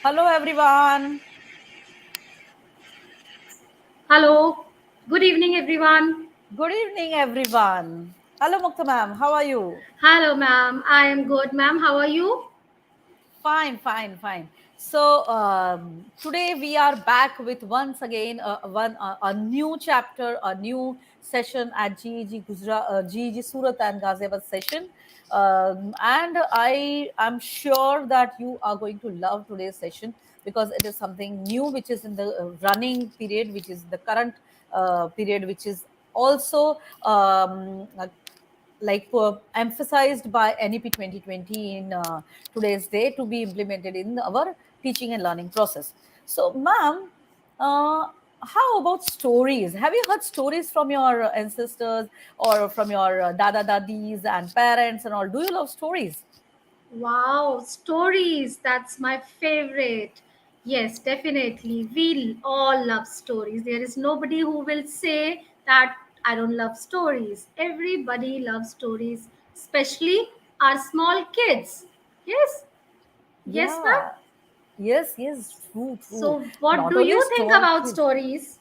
Hello, everyone. Hello, good evening, everyone. Good evening, everyone. Hello, Mukta ma'am. How are you? Hello, ma'am. I am good, ma'am. How are you? Fine, fine, fine. So today we are back with once again a new chapter, a new session at GEG Surat and Ghaziabad session, and I am sure that you are going to love today's session because it is something new, which is in the running period, which is the current period, which is also emphasized by NEP 2020 in today's day to be implemented in our teaching and learning process. So, ma'am, uh, how about stories? Have you heard stories from your ancestors or from your dada dadis and parents and all? Do you love stories? Wow, stories. That's my favorite. Yes, definitely. We all love stories. There is nobody who will say that I don't love stories. Everybody loves stories, especially our small kids. Yes, yes, ma'am. Yeah. Yes, yes, true, true. So, what Not do only you think small about kids. stories?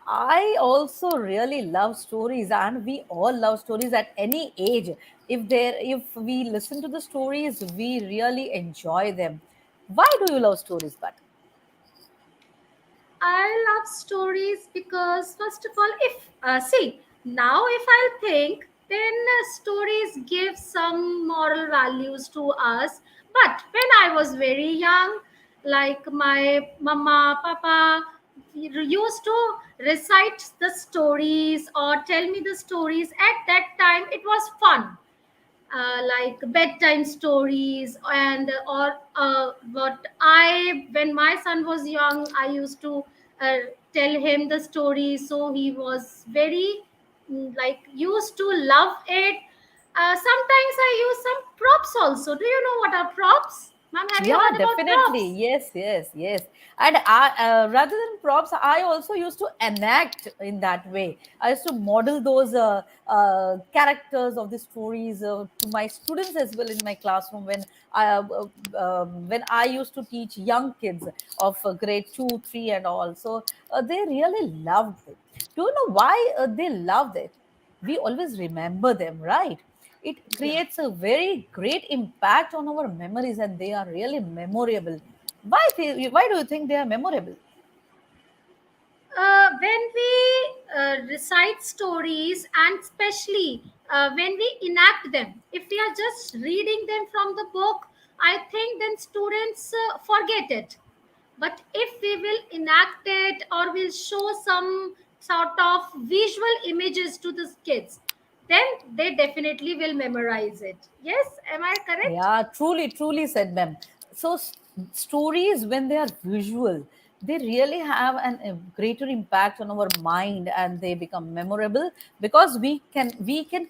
I also really love stories, and we all love stories at any age. If we listen to the stories, we really enjoy them. Why do you love stories? But I love stories because, first of all, if see now, if I'll think, then stories give some moral values to us. But when I was very young, like my mama, papa used to recite the stories or tell me the stories. At that time, it was fun, like bedtime stories and or what I when my son was young, I used to uh, tell him the story, so he was very like used to love it. Sometimes I use some props also. Do you know what are props, ma'am? Have you yeah, heard about definitely. props? Yes, yes, yes. And rather than props, I also used to enact in that way. I used to model those characters of the stories to my students as well in my classroom when I used to teach young kids of grade 2, 3, and all. So they really loved it. Do you know why they loved it? We always remember them, right? It Yeah. creates a very great impact on our memories and they are really memorable. Why do you think they are memorable? When we recite stories, and especially when we enact them, if we are just reading them from the book, I think then students forget it. But if we will enact it or will show some sort of visual images to the kids, then they definitely will memorize it. Yes, am I correct? Yeah, truly, truly said, ma'am. So, stories, when they are visual, they really have a greater impact on our mind and they become memorable because we can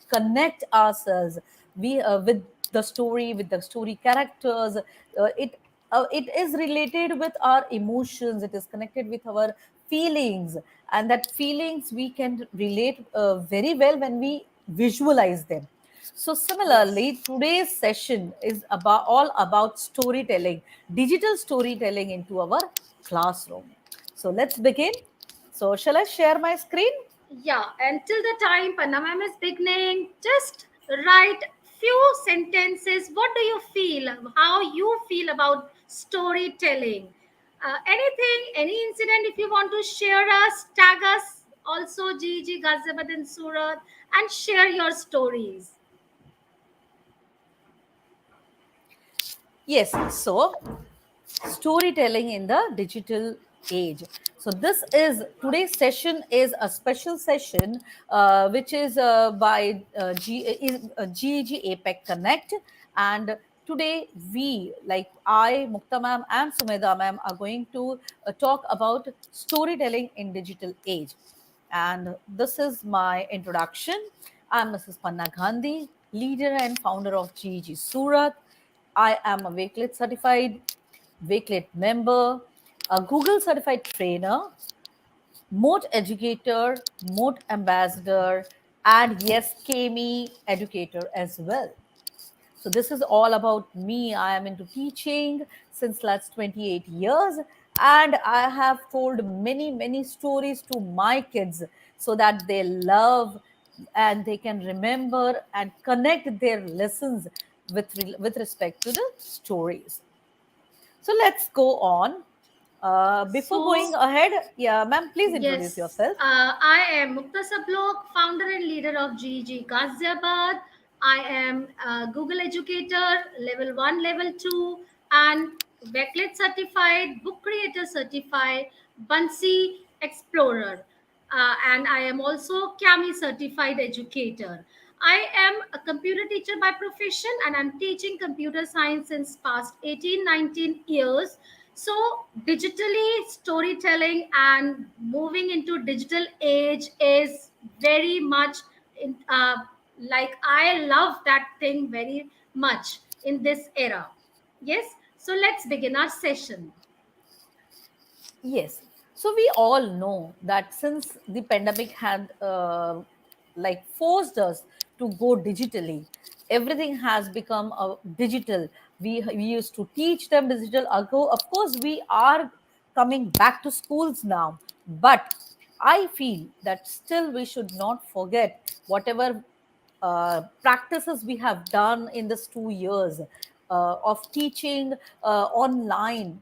connect ourselves with the story characters. It is related with our emotions. It is connected with our feelings, and that feelings we can relate very well when we visualize them. So Yes. similarly, today's session is all about storytelling, digital storytelling into our classroom. So let's begin. So shall I share my screen? Yeah, until the time Panamam is beginning, just write few sentences. What do you feel? How you feel about storytelling? Anything, any incident, if you want to share us, tag us. Also, GEG Ghaziabad and Surat, and share your stories. Yes. So storytelling in the digital age. So this is today's session is a special session which is by GEG APEC Connect, and today we, like I, Mukta ma'am and Sumeda ma'am, are going to talk about storytelling in digital age. And this is my introduction. I'm Mrs. Panna Gandhi, leader and founder of GEG Surat. I am a Wakelet certified Wakelet member, a Google certified trainer, Moat educator, Moat ambassador, and yes, KME educator as well. So this is all about me. I am into teaching since last 28 years, and I have told many stories to my kids so that they love and they can remember and connect their lessons with respect to the stories. So let's go on. Before going So, ahead, yeah, ma'am, please introduce yes, yourself. I am Mukta Sablok, founder and leader of GEG Ghaziabad. I am a Google educator, level 1, level 2, and Backlit certified, book creator certified, Bunsey explorer. And I am also CAMI certified educator. I am a computer teacher by profession and I'm teaching computer science since past 18, 19 years. So digitally storytelling and moving into digital age is very much like I love that thing very much in this era. Yes, so let's begin our session. Yes. So we all know that since the pandemic had like forced us to go digitally, everything has become digital. We used to teach them digital. Of course, we are coming back to schools now, but I feel that still we should not forget whatever practices we have done in this 2 years of teaching online.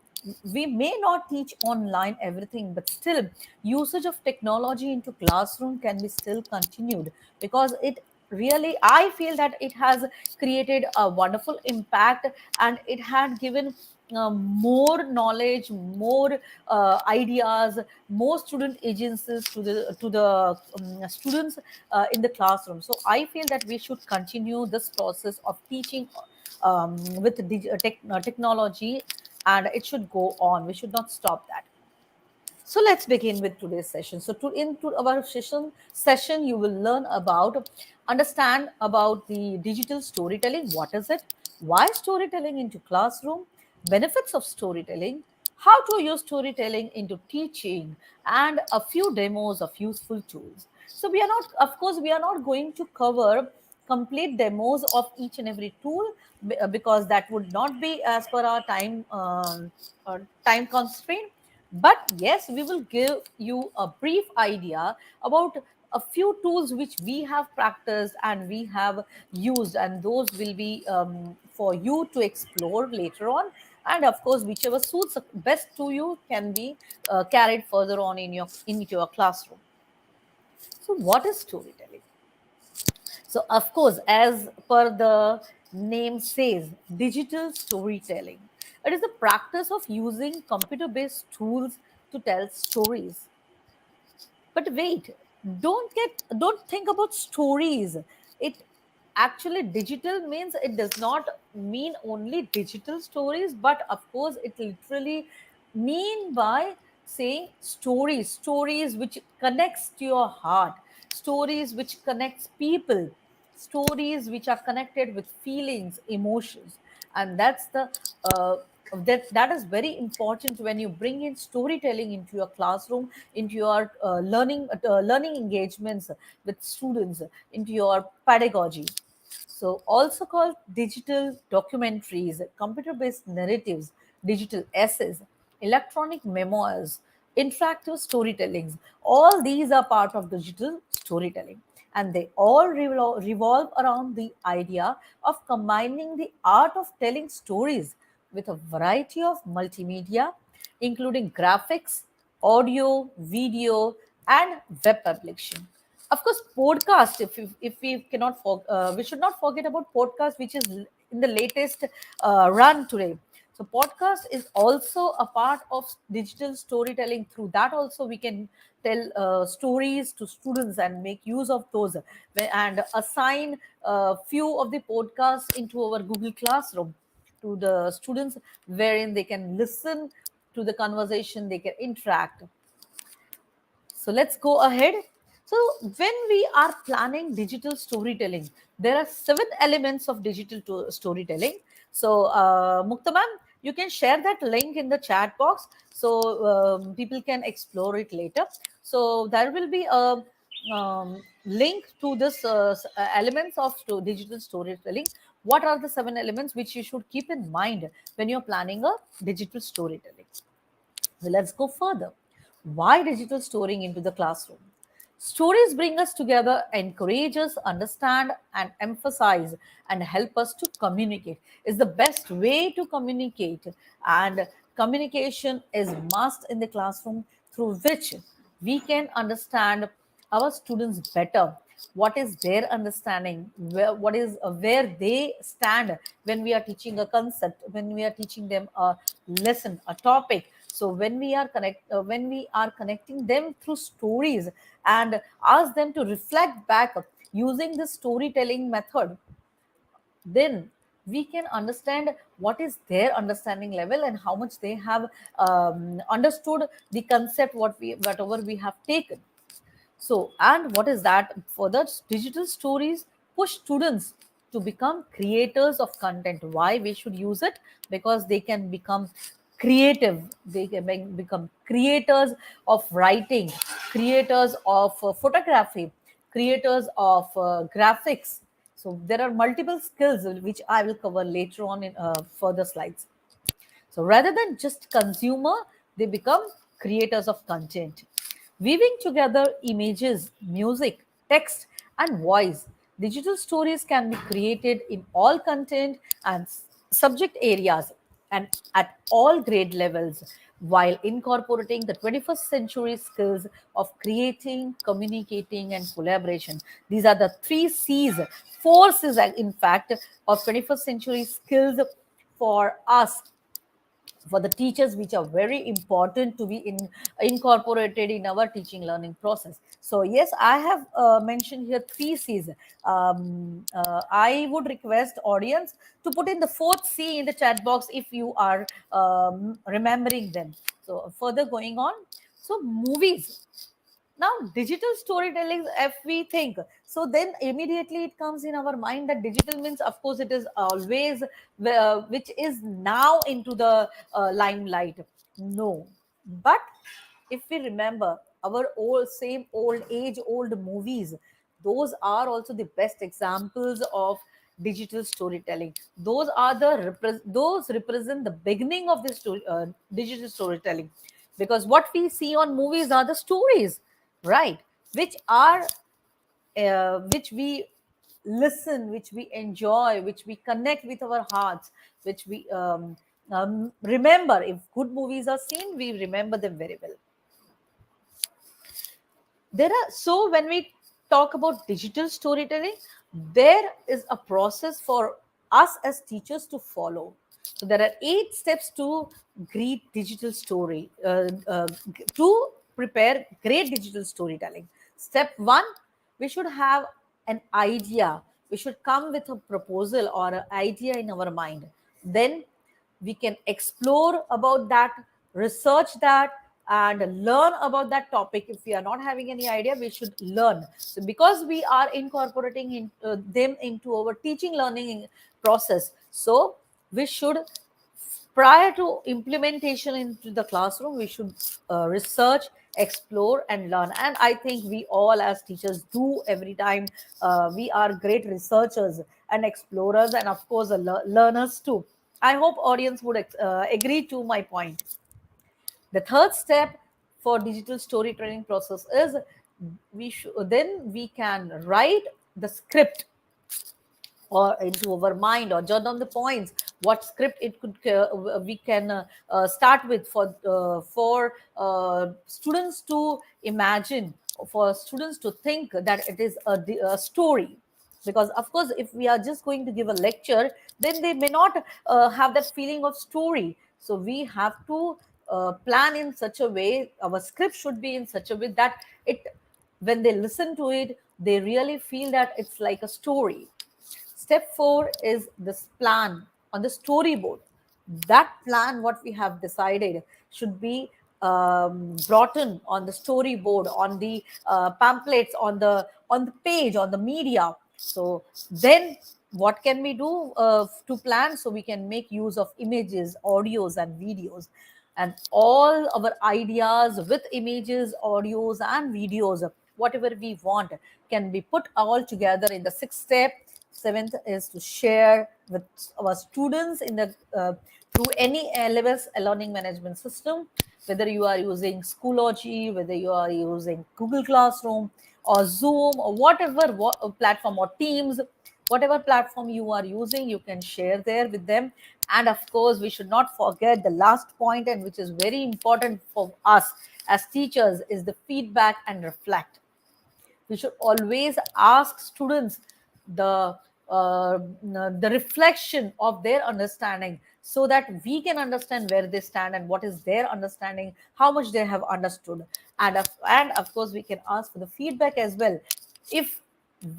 We may not teach online everything, but still usage of technology into classroom can be still continued, because it really, I feel that it has created a wonderful impact, and it had given more knowledge, more ideas, more student agencies to the students in the classroom. So I feel that we should continue this process of teaching with technology, and it should go on. We should not stop that. So let's begin with today's session. So into our session, you will learn about, understand about the digital storytelling. What is it? Why storytelling into classroom? Benefits of storytelling. How to use storytelling into teaching, and a few demos of useful tools. So we are not, of course, we are not going to cover complete demos of each and every tool, because that would not be as per our time constraint. But yes, we will give you a brief idea about a few tools which we have practiced and we have used, and those will be for you to explore later on. And of course, whichever suits best to you can be carried further on into your classroom. So, what is storytelling? So, of course, as per the name says, digital storytelling. It is the practice of using computer based tools to tell stories. But wait, don't think about stories. It actually, digital means it does not mean only digital stories, but of course it literally mean by saying stories which connects to your heart, stories which connects people, stories which are connected with feelings, emotions. And that's the that is very important when you bring in storytelling into your classroom, into your learning engagements with students, into your pedagogy. So, also called digital documentaries, computer based narratives, digital essays, electronic memoirs, interactive storytellings. All these are part of digital storytelling. And they all revolve around the idea of combining the art of telling stories with a variety of multimedia, including graphics, audio, video, and web publication. Of course, podcast. If we cannot we should not forget about podcast, which is in the latest run today. So podcast is also a part of digital storytelling. Through that also we can tell stories to students and make use of those, and assign a few of the podcasts into our Google Classroom to the students, wherein they can listen to the conversation, they can interact. So let's go ahead. So when we are planning digital storytelling, there are 7 elements of digital storytelling. So Mukta ma'am, you can share that link in the chat box so people can explore it later. So there will be a link to this elements of digital storytelling. What are the 7 elements which you should keep in mind when you're planning a digital storytelling? So let's go further. Why digital storying into the classroom? Stories bring us together, encourage us, understand, and emphasize, and help us to communicate. Is the best way to communicate, and communication is must in the classroom, through which we can understand our students better, what is their understanding, where they stand when we are teaching a concept, when we are teaching them a lesson, a topic. So when we are connecting them through stories and ask them to reflect back using the storytelling method, then we can understand what is their understanding level and how much they have understood the concept, whatever we have taken. So, and what is that? Further, digital stories push students to become creators of content. Why we should use it? Because they can become creative. They can become creators of writing, creators of photography, creators of graphics. So there are multiple skills which I will cover later on in further slides. So rather than just consumer, they become creators of content. Weaving together images, music, text, and voice, digital stories can be created in all content and subject areas and at all grade levels, while incorporating the 21st century skills of creating, communicating, and collaboration. These are the 3 C's, 4 C's, in fact, of 21st century skills for us, for the teachers, which are very important to be incorporated in our teaching learning process. So yes, I have mentioned here 3 C's. I would request audience to put in the 4th C in the chat box if you are remembering them. So further going on, so movies. Now digital storytelling, if we think, so then immediately it comes in our mind that digital means, of course, it is always which is now into the limelight. No, but if we remember our old, same old age old movies, those are also the best examples of digital storytelling. Those are those represent the beginning of the digital storytelling, because what we see on movies are the stories, right, which are which we listen, which we enjoy, which we connect with our hearts, which we remember. If good movies are seen, we remember them very well. There are, so when we talk about digital storytelling, there is a process for us as teachers to follow. So there are 8 steps to great digital story to prepare great digital storytelling. Step 1, we should have an idea. We should come with a proposal or an idea in our mind. Then we can explore about that, research that, and learn about that topic. If we are not having any idea, we should learn. So because we are incorporating them into our teaching learning process, so we should, prior to implementation into the classroom, we should research, explore, and learn. And I think we all as teachers do every time. We are great researchers and explorers, and of course learners too. I hope audience would agree to my point. The third step for digital storytelling process is, we should, then we can write the script or into our mind, or jot down the points what script it could we can start with for students to imagine, for students to think that it is a story. Because of course, if we are just going to give a lecture, then they may not have that feeling of story. So we have to plan in such a way, our script should be in such a way that it, when they listen to it, they really feel that it's like a story. Step 4 is this plan on the storyboard. That plan, what we have decided, should be brought in on the storyboard, on the pamphlets, on the page, on the media. So then, what can we do to plan? So we can make use of images, audios, and videos, and all our ideas with images, audios, and videos, whatever we want, can be put all together in the 6th step. seventh is to share with our students in the through any LMS learning management system, whether you are using Schoology, whether you are using Google Classroom or Zoom or whatever platform or Teams, whatever platform you are using, you can share there with them. And of course, we should not forget the last point, and which is very important for us as teachers, is the feedback and reflect. We should always ask students the the reflection of their understanding, so that we can understand where they stand and what is their understanding, how much they have understood. And of course, we can ask for the feedback as well. If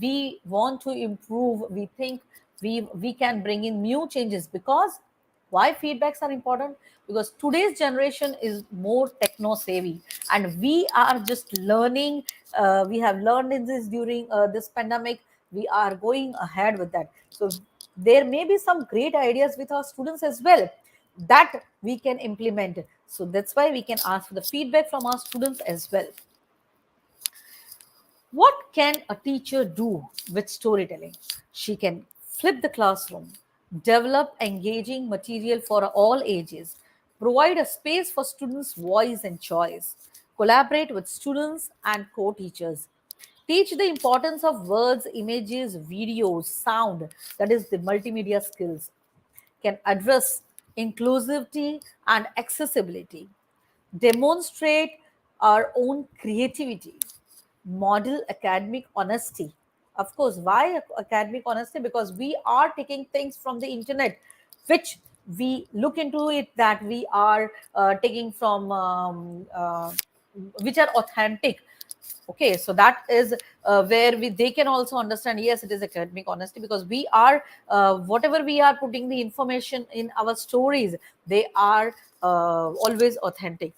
we want to improve, we think we can bring in new changes. Because why feedbacks are important? Because today's generation is more techno savvy, and we are just learning. We have learned in this during this pandemic. We are going ahead with that. So there may be some great ideas with our students as well that we can implement. So that's why we can ask for the feedback from our students as well. What can a teacher do with storytelling? She can flip the classroom, develop engaging material for all ages, provide a space for students' voice and choice, collaborate with students and co teachers, teach the importance of words, images, videos, sound, that is, the multimedia skills, can address inclusivity and accessibility, demonstrate our own creativity, model academic honesty. Of course, why academic honesty? Because we are taking things from the internet, which we look into it, that we are taking from which are authentic. Okay, so that is where they can also understand, yes, it is academic honesty, because we are whatever we are putting the information in our stories, they are always authentic.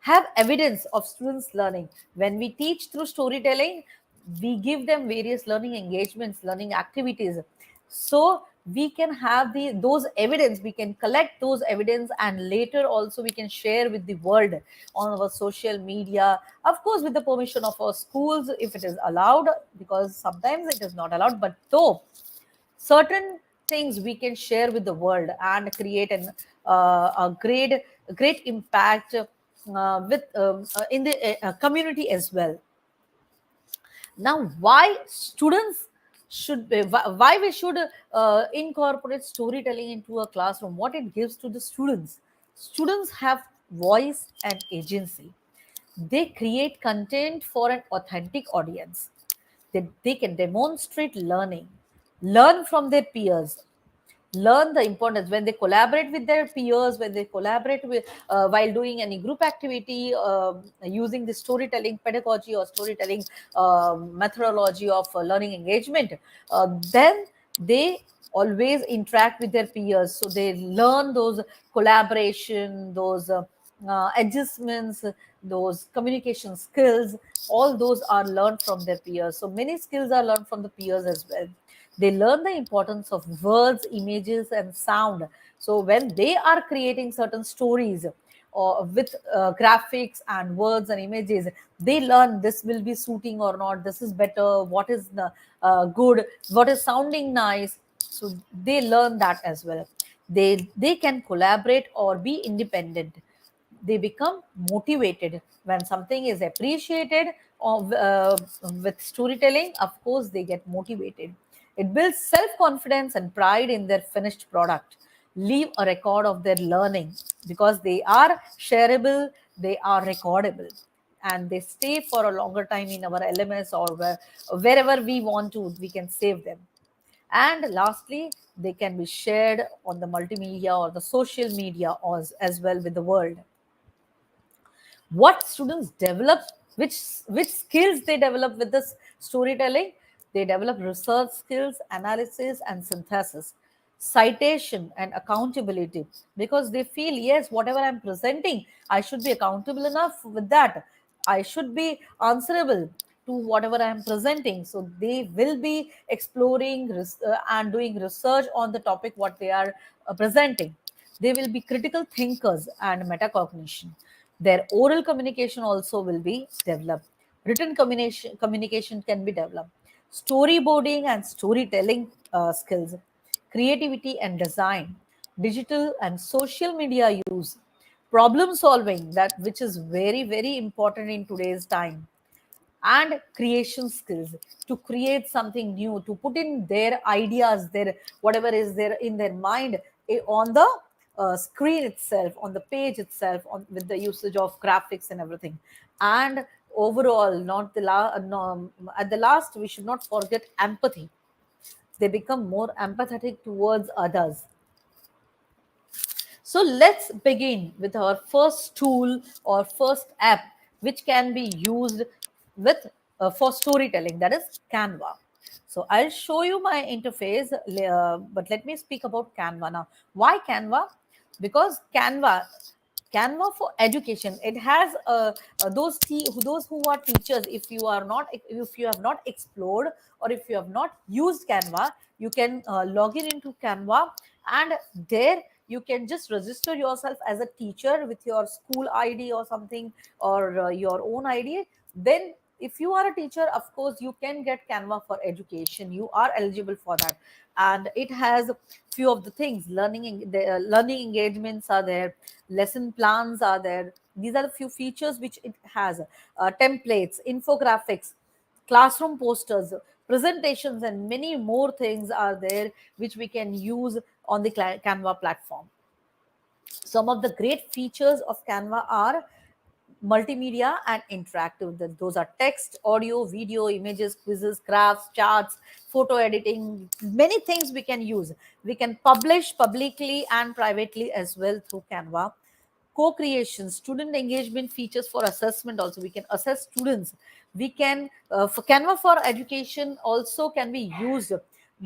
Have evidence of students learning. When we teach through storytelling, we give them various learning engagements, learning activities. So we can have those evidence, we can collect those evidence, and later also we can share with the world on our social media, of course with the permission of our schools if it is allowed, because sometimes it is not allowed, but though certain things we can share with the world and create a great impact with in the community as well. Now, why students should be, why we should incorporate storytelling into a classroom? What it gives to the students? Students have voice and agency. They create content for an authentic audience. They can demonstrate learning, learn from their peers, learn the importance when they collaborate with their peers, when they collaborate with while doing any group activity, using the storytelling pedagogy or storytelling methodology of learning engagement, then they always interact with their peers, so they learn those collaboration, those adjustments, those communication skills. All those are learned from their peers. So many skills are learned from the peers as well. They learn the importance of words, images, and sound. So when they are creating certain stories or with graphics and words and images, they learn this will be suiting or not, this is better, what is the good, what is sounding nice. So they learn that as well. They can collaborate or be independent. They become motivated when something is appreciated, or with storytelling, of course they get motivated. It builds self confidence and pride in their finished product. Leave a record of their learning, because they are shareable, they are recordable, and they stay for a longer time in our LMS, or wherever we want to, we can save them. And lastly, they can be shared on the multimedia or the social media, as well with the world. What students develop, which skills they develop with this storytelling? They develop research skills, analysis and synthesis, citation and accountability, because they feel, yes, whatever I'm presenting, I should be accountable enough with that, I should be answerable to whatever I am presenting. So they will be exploring and doing research on the topic what they are presenting. They will be critical thinkers and metacognition. Their oral communication also will be developed. Written communication can be developed. storyboarding and storytelling skills, creativity and design, digital and social media use, problem solving, that which is very very important in today's time, and creation skills, to create something new, to put in their ideas, their whatever is there in their mind, on the screen itself, on the page itself, with the usage of graphics and everything. And overall, not the no, at the last, we should not forget empathy. They become more empathetic towards others. So let's begin with our first tool or first app which can be used with for storytelling, that is Canva. So I'll show you my interface, but let me speak about Canva now. Why Canva? Because Canva for education, it has those who are teachers. If you have not explored, or if you have not used Canva, you can log in into Canva, and there you can just register yourself as a teacher with your school ID or something, or your own ID. Then if you are a teacher, of course you can get Canva for education, you are eligible for that. And it has few of the things, the learning engagements are there, lesson plans are there. These are the few features which it has. Templates, infographics, classroom posters, presentations, and many more things are there which we can use on the Canva platform. Some of the great features of Canva are multimedia and interactive. Those are text, audio, video, images, quizzes, graphs, charts, photo editing, many things we can use. We can publish publicly and privately as well through Canva. Co-creation, student engagement features for assessment, also we can assess students. We can for Canva for education also can be used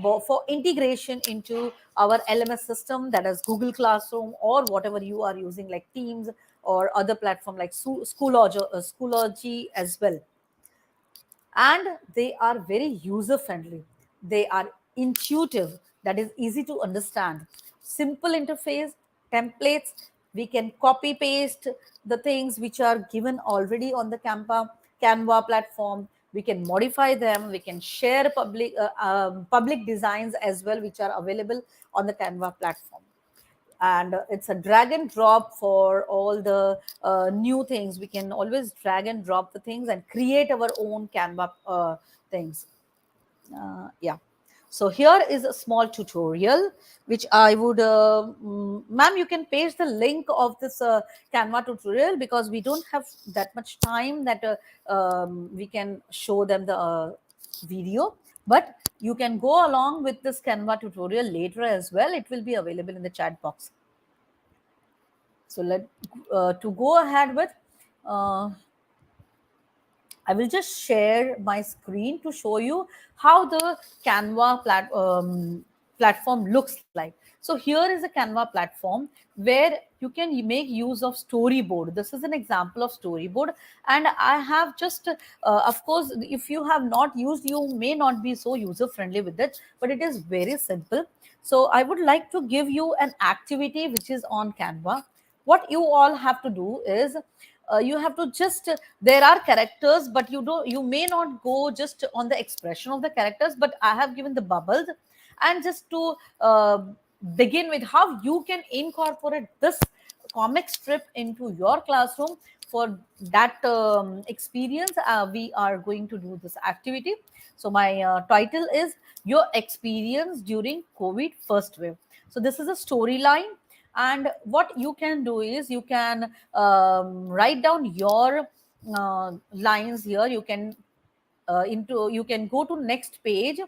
for integration into our LMS system, that is Google Classroom, or whatever you are using like Teams, or other platform like Schoology as well. And they are very user friendly, they are intuitive, that is easy to understand, simple interface, templates. We can copy paste the things which are given already on the Canva platform. We can modify them, we can share public designs as well, which are available on the Canva platform. And it's a drag and drop for all the new things. We can always drag and drop the things and create our own Canva things. Yeah. So here is a small tutorial which I would ma'am, you can paste the link of this Canva tutorial, because we don't have that much time that we can show them the video. But you can go along with this Canva tutorial later as well, it will be available in the chat box. So let to go ahead with, uh, I will just share my screen to show you how the Canva platform looks like. So here is a Canva platform where you can make use of storyboard. This is an example of storyboard, and I have just, of course, if you have not used, you may not be so user friendly with it, but it is very simple. So I would like to give you an activity which is on Canva. What you all have to do is, you have to just, there are characters, but you may not go just on the expression of the characters, but I have given the bubbles. And just to begin with, how you can incorporate this comic strip into your classroom. For that experience, we are going to do this activity. So my title is your experience during COVID first wave. So this is a storyline, and what you can do is, you can write down your lines here. You can you can go to next page.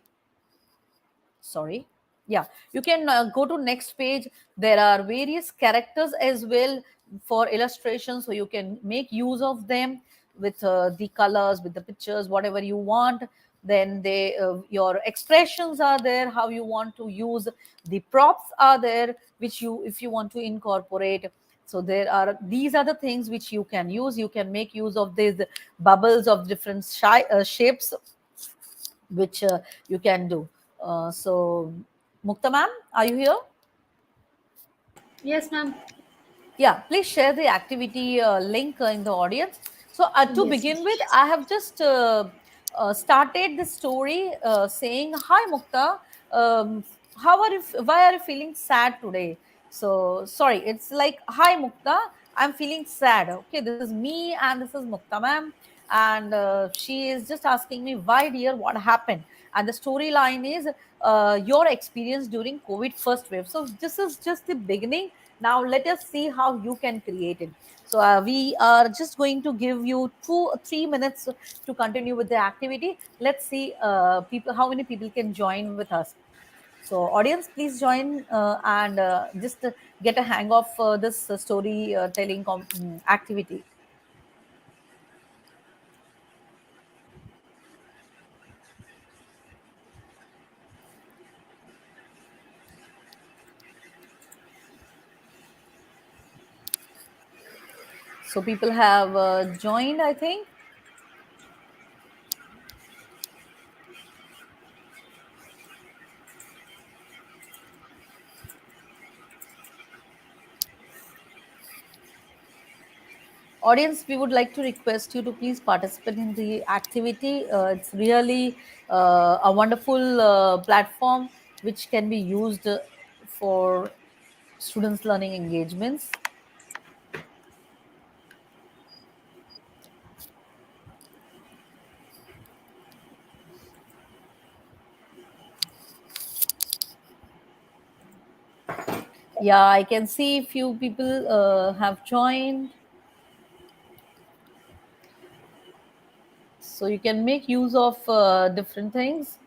Sorry. Yeah, you can go to next page. There are various characters as well for illustration, so you can make use of them with the colors, with the pictures, whatever you want. Then your expressions are there, how you want to use. The props are there, which you, if you want to incorporate. So there are, these are the things which you can use. You can make use of these bubbles of different shapes, which you can do. So, Mukta ma'am, are you here? Yes, ma'am. Yeah, please share the activity link in the audience. So, to Yes, ma'am. begin with, I have just started the story saying, "Hi Mukta, um, how are you? Why are you feeling sad today?" So sorry, it's like, "Hi Mukta, I'm feeling sad." Okay, this is me and this is Mukta ma'am, and she is just asking me, "Why, dear? What happened?" And the storyline is your experience during COVID first wave. So this is just the beginning. Now let us see how you can create it. So we are just going to give you 2 3 minutes to continue with the activity. Let's see people how many people can join with us. So audience, please join and just get a hang of this story telling activity. So people have joined, I think. Audience, we would like to request you to please participate in the activity. It's really a wonderful platform which can be used for students learning engagements. Yeah, I can see few people have joined, so you can make use of different things.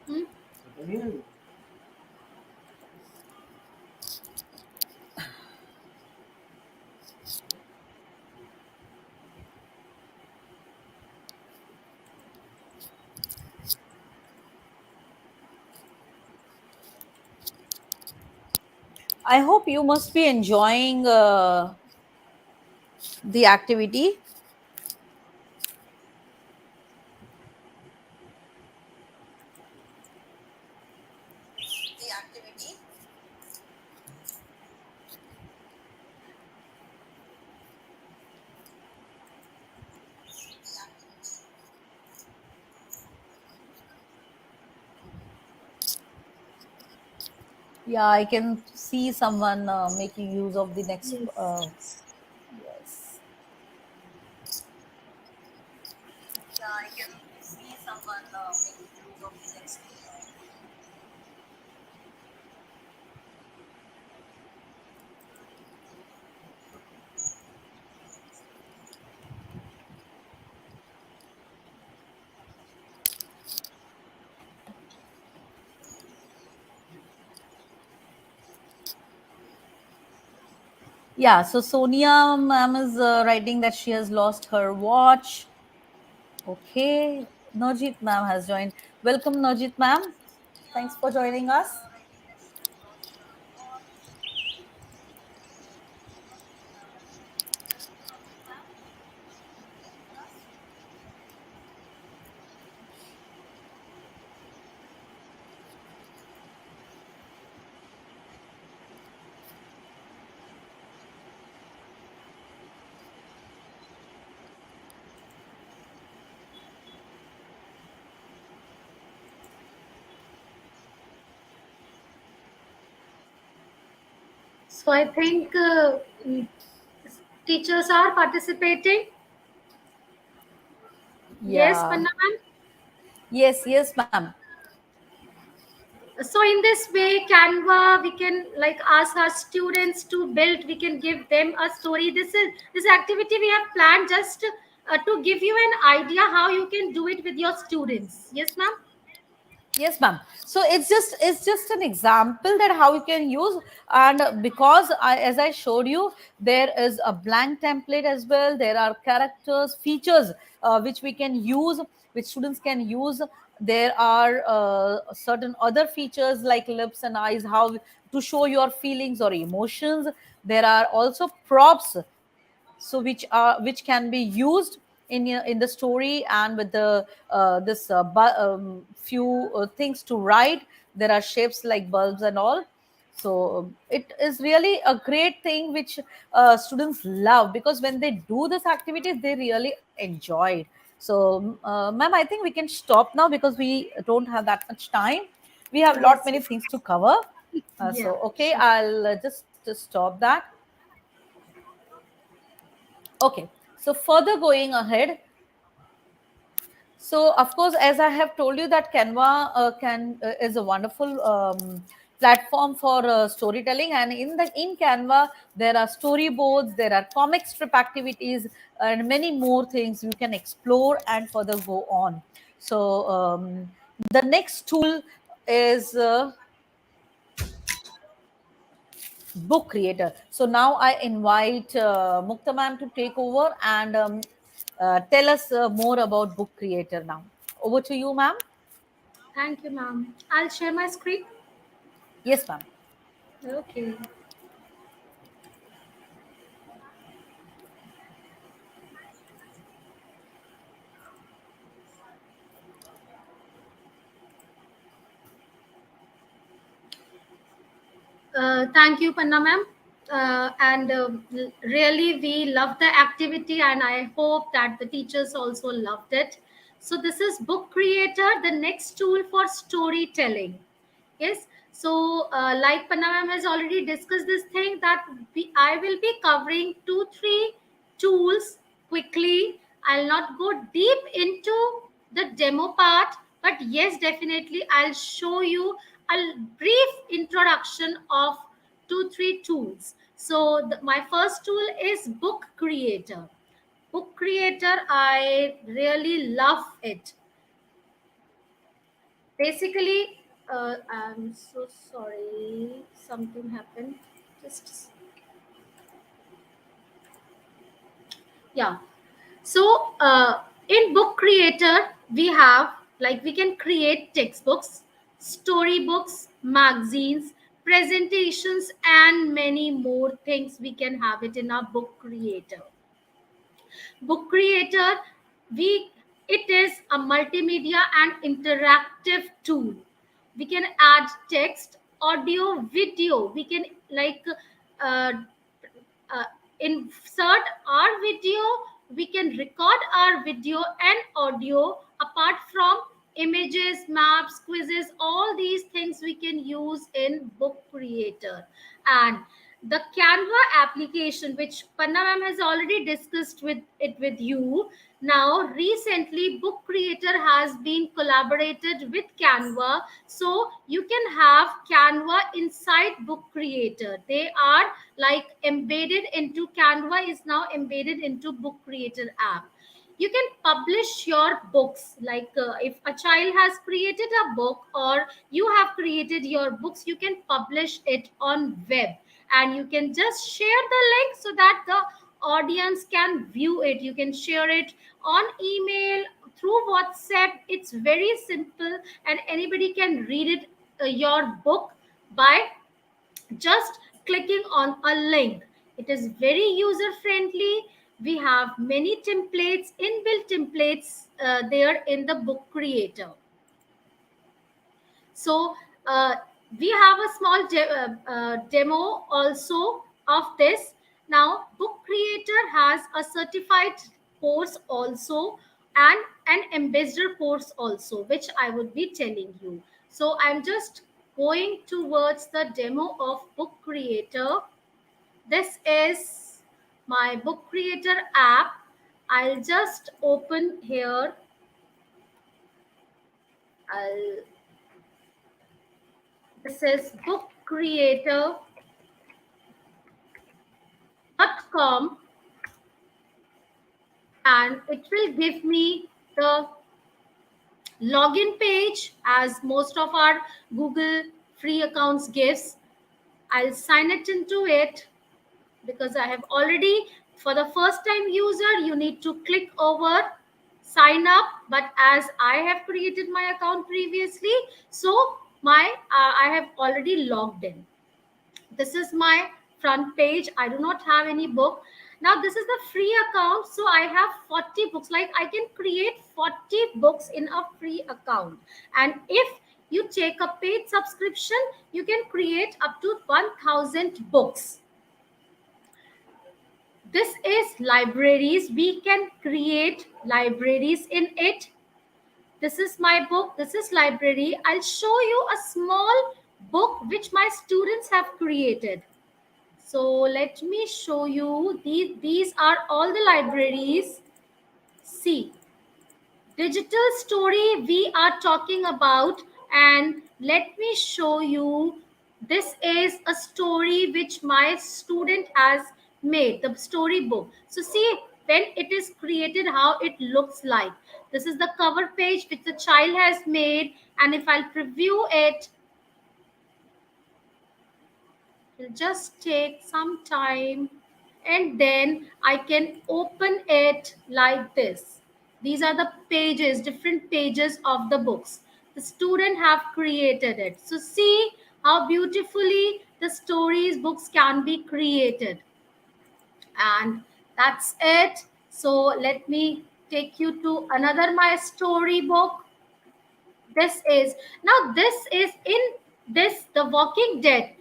Hmm? I hope you must be enjoying the activity. Yeah, I can see someone making use of the next. Yes. Yes. Yeah, I can see someone making use of the next. Yeah, so Sonia ma'am is writing that she has lost her watch. Okay, Norjit ma'am has joined. Welcome, Norjit ma'am. Thanks for joining us. So I think mm, teachers are participating. Yes, Yeah. Panna ma'am. Yes, yes, ma'am. So in this way, Canva, we can like ask our students to build. We can give them a story. This activity we have planned just to give you an idea how you can do it with your students. Yes, ma'am. Yes, ma'am. So it's just an example that how you can use, and because as I showed you, there is a blank template as well. There are characters, features which we can use, which students can use. There are certain other features like lips and eyes, how to show your feelings or emotions. There are also props so which can be used in the story, and with the this few things to write. There are shapes like bulbs and all. So it is really a great thing which students love, because when they do this activities they really enjoy it. So ma'am, I think we can stop now because we don't have that much time. We have lot Yes, many yes. things to cover. Yeah, So okay, sure. I'll just stop that. Okay, so further going ahead, so of course, as I have told you that Canva can is a wonderful platform for storytelling, and in Canva there are storyboards, there are comic strip activities, and many more things you can explore and further go on. So the next tool is book creator. So now I invite Mukta ma'am to take over and tell us more about book creator now. Over to you, ma'am. Thank you, ma'am. I'll share my screen. Yes, ma'am. Okay. Thank you, Panna ma'am. And really, we love the activity, and I hope that the teachers also loved it. So, this is Book Creator, the next tool for storytelling. Yes. So, like Panama has already discussed this thing, that I will be covering two, three tools quickly. I'll not go deep into the demo part, but yes, definitely I'll show you a brief introduction of two, three tools. So, my first tool is Book Creator. Book Creator, I really love it. Basically, I'm so sorry, something happened. Just, yeah. So in Book Creator, we have, like, we can create textbooks, storybooks, magazines, presentations, and many more things. We can have it in our Book Creator. Book Creator, we it is a multimedia and interactive tool. We can add text, audio, video. We can, like, uh, uh, insert our video. We can record our video and audio. Apart from images, maps, quizzes, all these things we can use in Book Creator. And the Canva application, which Panna ma'am has already discussed with you. Now recently Book Creator has been collaborated with Canva, so you can have Canva inside Book Creator. They are, like, embedded into Canva, is now embedded into Book Creator app. You can publish your books, like, if a child has created a book, or you have created your books, you can publish it on web, and you can just share the link so that the audience can view it. You can share it on email, through WhatsApp. It's very simple, and anybody can read it, your book, by just clicking on a link. It is very user friendly. We have many templates, inbuilt templates, there in the Book Creator. So we have a small demo also of this. Now Book Creator has a certified course also, and an ambassador course also, which I would be telling you. So I'm just going towards the demo of Book Creator. This is my Book Creator app. I'll just open here. I'll, this is bookcreator.com, and it will give me the login page, as most of our Google free accounts gives. I'll sign it into it, because I have already, for the first time user, you need to click over sign up, but as I have created my account previously, so my I have already logged in. This is my front page. I do not have any book. Now this is the free account, so I have 40 books. Like I can create 40 books in a free account. And if you take a paid subscription, you can create up to 1000 books. This is libraries. We can create libraries in it. This is my book. This is library. I'll show you a small book which my students have created. So let me show you. These are all the libraries. See, digital story we are talking about, and let me show you. This is a story which my student has made, the storybook. So see, when it is created, how it looks like. This is the cover page which the child has made, and if I'll preview it, it'll just take some time, and then I can open it like this. These are the pages, different pages of the books. The student have created it. So see how beautifully the stories books can be created. And that's it. So let me take you to another my storybook. This is in this the Walking Dead,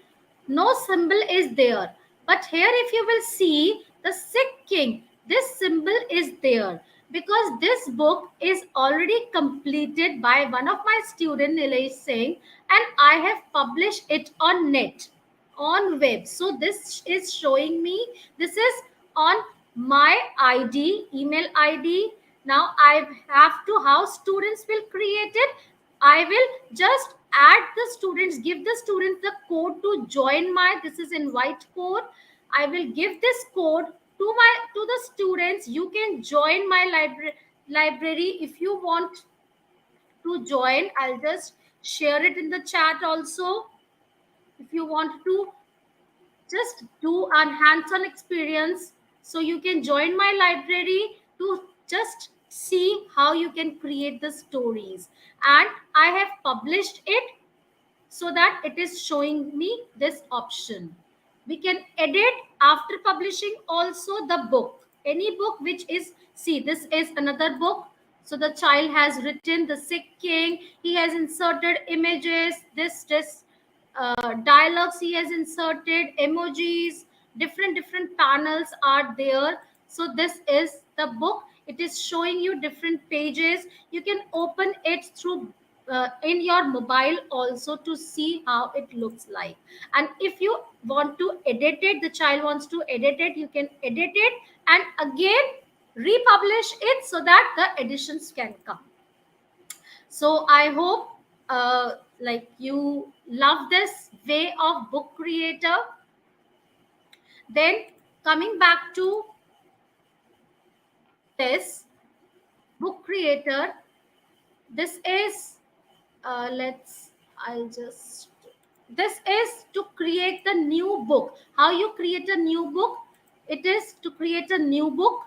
no symbol is there, but here if you will see the sick king, this symbol is there, because this book is already completed by one of my student, Nilesh Singh, and I have published it on net, on web. So this is showing me, this is on my id, email id. Now I have to, how students will create it, I will just add the students, give the students the code to join my, this is in white code. I will give this code to the students. You can join my library if you want to join. I'll just share it in the chat also. If you want to just do a hands-on experience, so you can join my library to just see how you can create the stories. And I have published it, so that it is showing me this option. We can edit after publishing also the book, any book which is, see, this is another book. So the child has written the sick king, he has inserted images, this dialogues he has inserted, emojis, different panels are there. So this is the book, it is showing you different pages. You can open it through in your mobile also to see how it looks like. And if you want to edit it, the child wants to edit it, you can edit it and again republish it, so that the editions can come. So I hope like you love this way of book creator. Then coming back to this book creator, this is let's, I'll just, this is to create the new book. How you create a new book? It is to create a new book.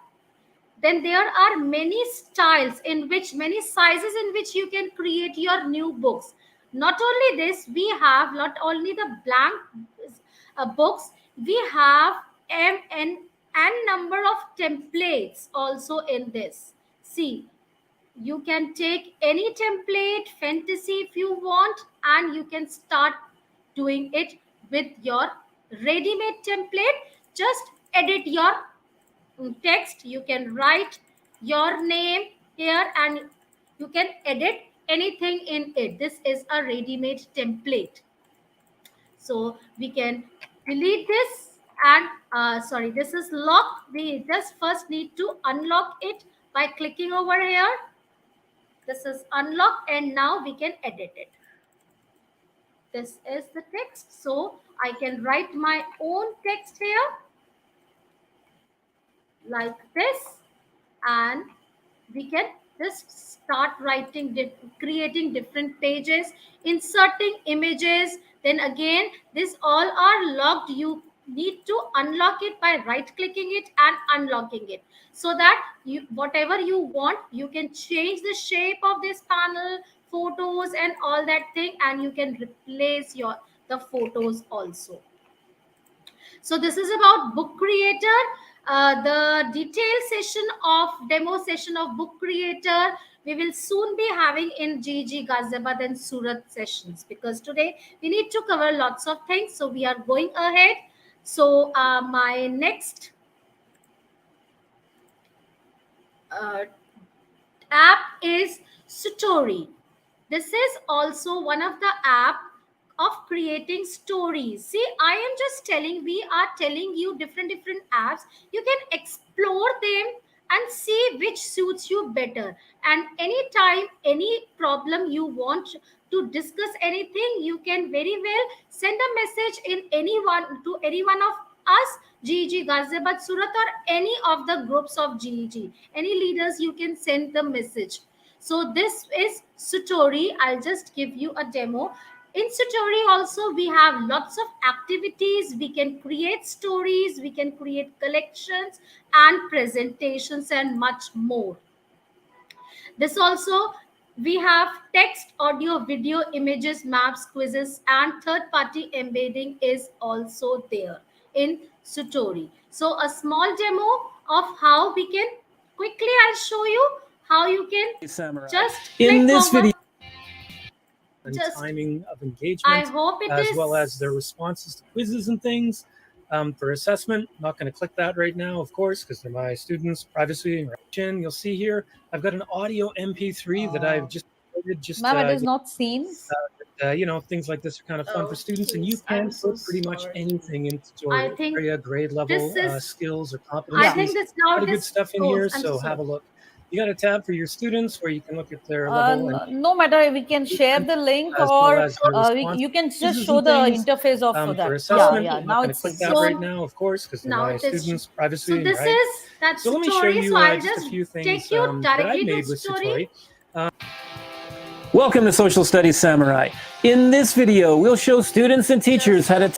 Then there are many styles in which, many sizes in which you can create your new books. Not only this, we have not only the blank books, we have n number of templates also in this. See, you can take any template, fantasy if you want, and you can start doing it with your ready made template. Just edit your text, you can write your name here, and you can edit anything in it. This is a ready made template. So we can delete this, and sorry, this is lock. We just first need to unlock it by clicking over here. This is unlocked, and now we can edit it. This is the text, so I can write my own text here like this, and we can just start writing, creating different pages, inserting images. Then again, this all are locked. You need to unlock it by right clicking it and unlocking it, so that you, whatever you want, you can change the shape of this panel, photos and all that thing, and you can replace your the photos also. So this is about book creator. The detailed session of demo session of book creator we will soon be having in GEG Ghaziabad and Surat sessions, because today we need to cover lots of things. So we are going ahead. So my next uh, app is Story. This is also one of the app of creating stories. See, I am just telling, we are telling you different apps. You can explore them and see which suits you better. And anytime, any problem you want to discuss anything, you can very well send a message in anyone to any one of us, GEG Ghaziabad Surat, or any of the groups of GEG. Any leaders, you can send the message. So this is Sutori. I'll just give you a demo. In Sutori also we have lots of activities. We can create stories, we can create collections and presentations and much more. This also, we have text, audio, video, images, maps, quizzes, and third party embedding is also there in Sutori. So a small demo of how we can, quickly I'll show you how you can Samurai. just In click this over. video, And Just, timing of I engagement, hope it as is. well as their responses to quizzes and things for assessment. I'm not going to click that right now, of course, because they're my students' privacy and protection. You'll see here, I've got an audio MP3 that I've just recorded. Ma'am, it is not seen. Things like this are kind of fun for students, and you Please, I'm can so put pretty much sorry. anything into I tutorial think area, grade level, this is, skills or I competencies. think this A now lot of good this stuff in goes. here, I'm so so have a sorry. look. You got a tab for your students where you can look at their level and No matter, we can share the link, as well or as their you can just responses show and the things interface of for that. assessment. Yeah, I'm now not going it's to click seen. that So right now, of course, because they're now my it is. students' So privacy, this right? is that So let me show story. you So I'll just a just few take things you that I directly made to with story. Satori. welcome to Social Studies Samurai. In this video, we'll show students and teachers how to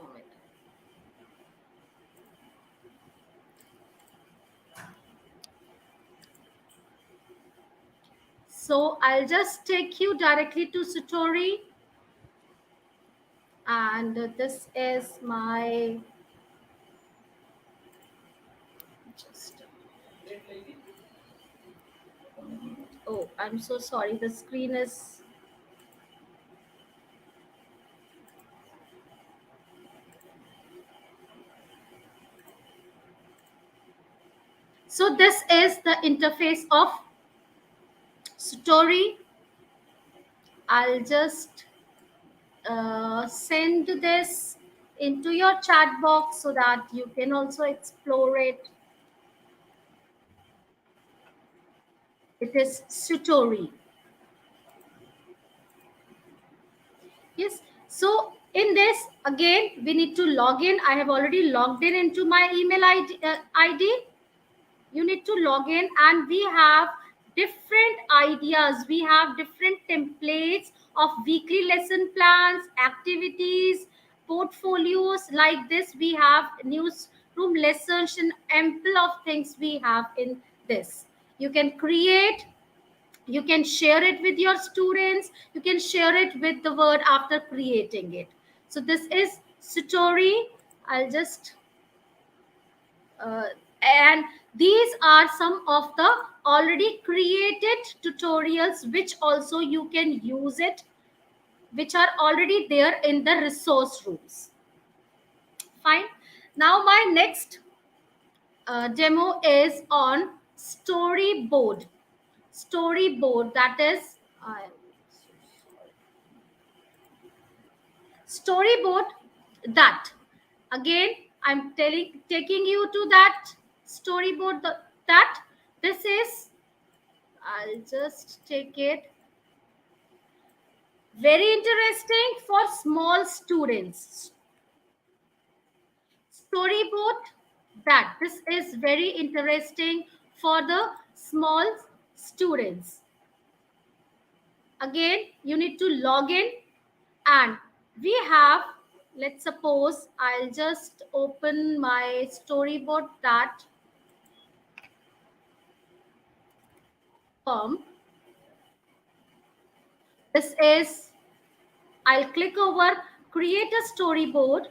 So I'll just take you directly to Satori, and this is my just. Oh, I'm so sorry. The screen is. So this is the interface of Satori. I'll just send this into your chat box so that you can also explore it. It is Satori. Yes. So in this, again, we need to log in. I have already logged in into my email ID. You need to log in, and we have different ideas. We have different templates of weekly lesson plans, activities, portfolios like this. We have newsroom lessons and ample of things we have in this. You can create, you can share it with your students, you can share it with the word after creating it. So this is story. I'll just and these are some of the already created tutorials which also you can use it, which are already there in the resource rooms. Fine. Now my next demo is on storyboard, that is storyboard. That, again, I'm taking you to that storyboard. That this is, I'll just take it, very interesting for small students. Storyboard, that this is very interesting for the small students. Again, you need to log in, and we have, let's suppose I'll just open my storyboard that this is, I'll click over create a storyboard.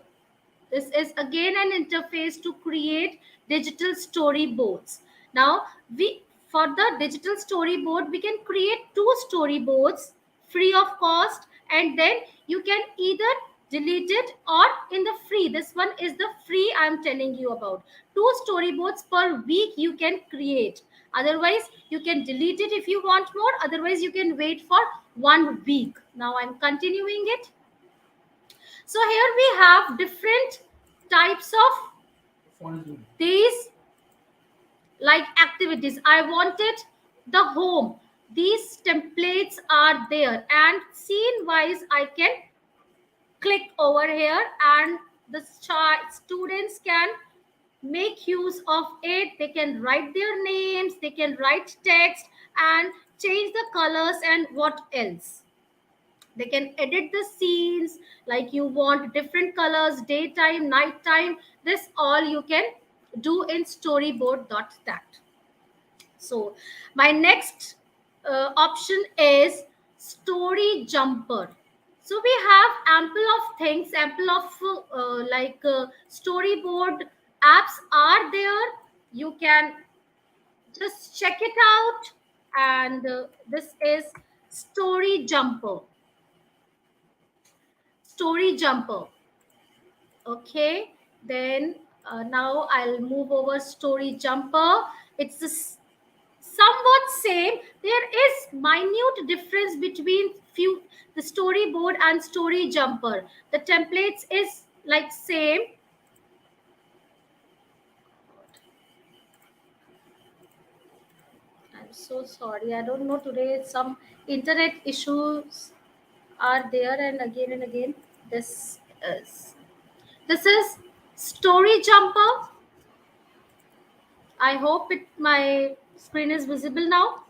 This is again an interface to create digital storyboards. Now, we for the digital storyboard, we can create two storyboards free of cost, and then you can either delete it or in the free. This one is the free I'm telling you about. Two storyboards per week you can create. Otherwise, you can delete it if you want more. Otherwise, you can wait for 1 week. Now I'm continuing it. So here we have different types of these like activities. I wanted the home. These templates are there, and scene wise I can click over here, and the students can make use of it. They can write their names, they can write text and change the colors, and what else, they can edit the scenes like you want different colors, daytime, nighttime. This all you can do in storyboard.stat. So my next option is story jumper. So we have ample of things, ample of storyboard apps are there. You can just check it out, and this is story jumper. Story jumper. Okay, then now I'll move over story jumper. It's somewhat same. There is minute difference between few the storyboard and story jumper. The templates is like same. I'm so sorry, I don't know, today some internet issues are there, and again this is this is story jumper. I hope my screen is visible now.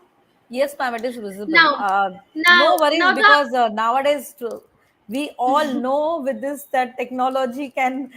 Yes, ma'am, it is visible. Now, No worries, now the because nowadays we all know with this that technology can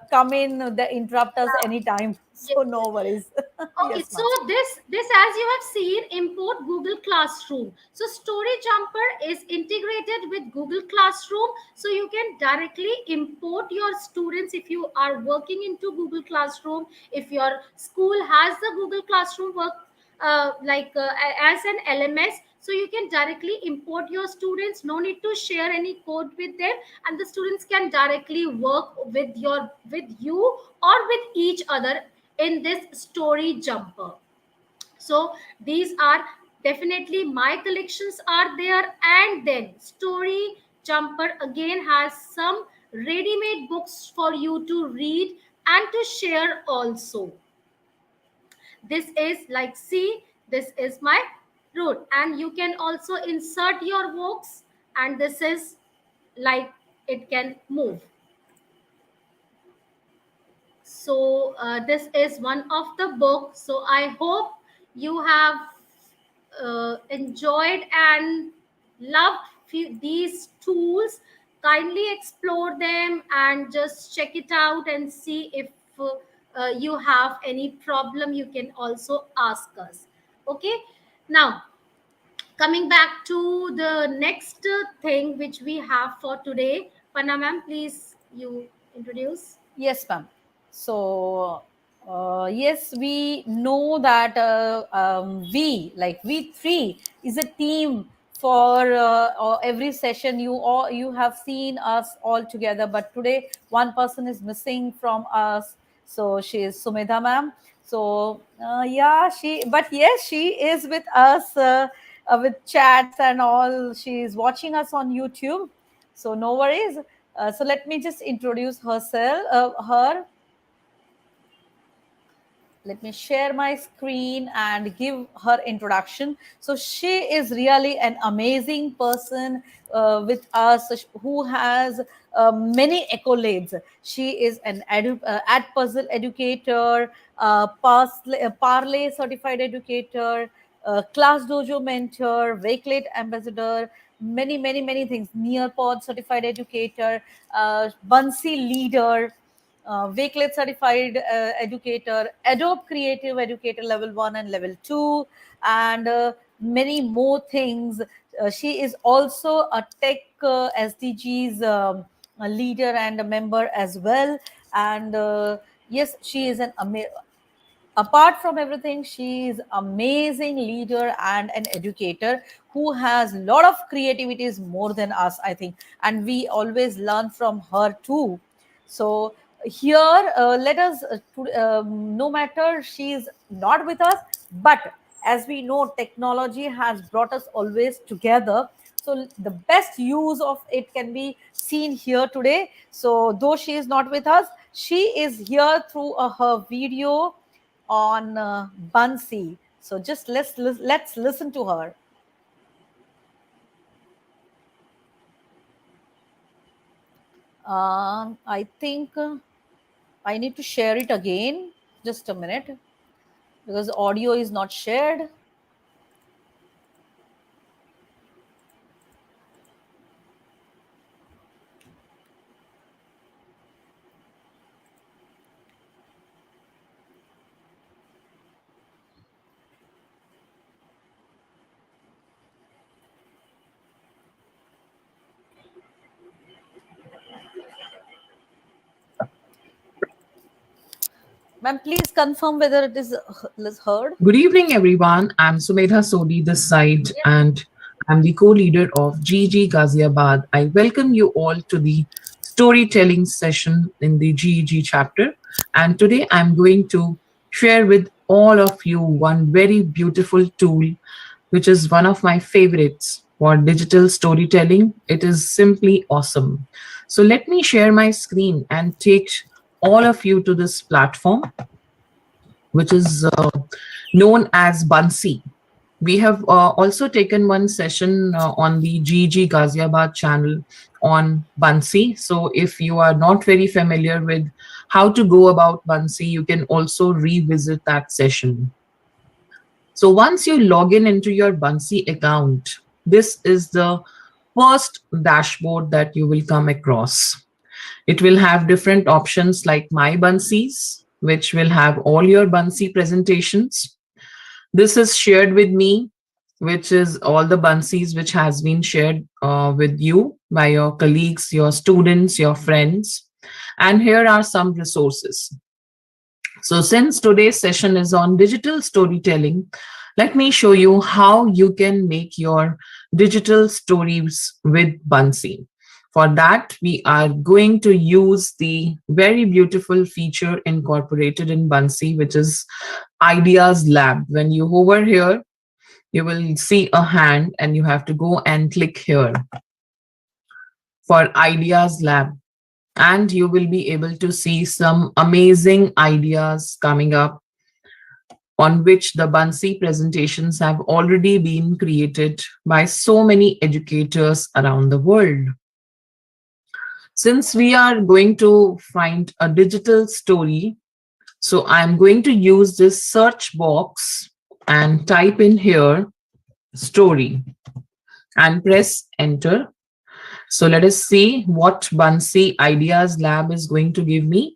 come in, the interrupt us anytime. yes, So no worries. okay, Yes, so ma'am. this as you have seen, import Google Classroom. So Story Jumper is integrated with Google Classroom, so you can directly import your students if you are working into Google Classroom. If your school has the Google Classroom work as an LMS, so you can directly import your students. No need to share any code with them, and the students can directly work with you or with each other in this story jumper. So these are definitely my collections are there. And then story jumper again has some ready made books for you to read and to share also. This is like, see, this is my route, and you can also insert your books, and this is like it can move. So this is one of the books. So I hope you have enjoyed and loved these tools. Kindly explore them and just check it out and see if you have any problem. You can also ask us. Okay, now coming back to the next thing which we have for today. Panna ma'am, please you introduce. Yes, ma'am. So, yes, we know that we three is a team for every session. You have seen us all together, but today one person is missing from us. So she is Sumedha, ma'am. So yeah, but yes, she is with us with chats and all. She is watching us on YouTube. So no worries. So let me just introduce her. Let me share my screen and give her introduction. So she is really an amazing person with us, who has many accolades. She is an ad puzzle educator, parlay certified educator, class dojo mentor, wakelet ambassador, many things, nearpod certified educator, Bansi leader, Wakelet certified educator, Adobe Creative Educator level 1 and level 2, and many more things. She is also a tech SDGs a leader and a member as well. And yes, she is an apart from everything, she is amazing leader and an educator who has a lot of creativities more than us, I think, and we always learn from her too. So here, let us no matter she is not with us, but as we know, technology has brought us always together. So the best use of it can be seen here today. So though she is not with us, she is here through her video on Bansi. So just let's listen to her. I think I need to share it again. Just a minute, because audio is not shared. Ma'am, please confirm whether it is heard. Good evening, everyone. I'm Sumedha Sodi this side, and I'm the co-leader of GEG Ghaziabad. I welcome you all to the storytelling session in the GEG chapter. And today I'm going to share with all of you one very beautiful tool, which is one of my favorites for digital storytelling. It is simply awesome. So let me share my screen and take all of you to this platform, which is known as Bansi. We have also taken one session on the GEG Ghaziabad channel on Bansi. So if you are not very familiar with how to go about Bansi, you can also revisit that session. So once you log in into your Bansi account, this is the first dashboard that you will come across. It will have different options like My Bansis, which will have all your Bansi presentations. This is shared with me, which is all the Bansis which has been shared with you by your colleagues, your students, your friends. And here are some resources. So since today's session is on digital storytelling, let me show you how you can make your digital stories with Bansi. For that, we are going to use the very beautiful feature incorporated in Bansi, which is Ideas Lab. When you hover here, you will see a hand and you have to go and click here for Ideas Lab. And you will be able to see some amazing ideas coming up on which the Bansi presentations have already been created by so many educators around the world. Since we are going to find a digital story, so I'm going to use this search box and type in here story and press enter. So let us see what Bansi Ideas Lab is going to give me.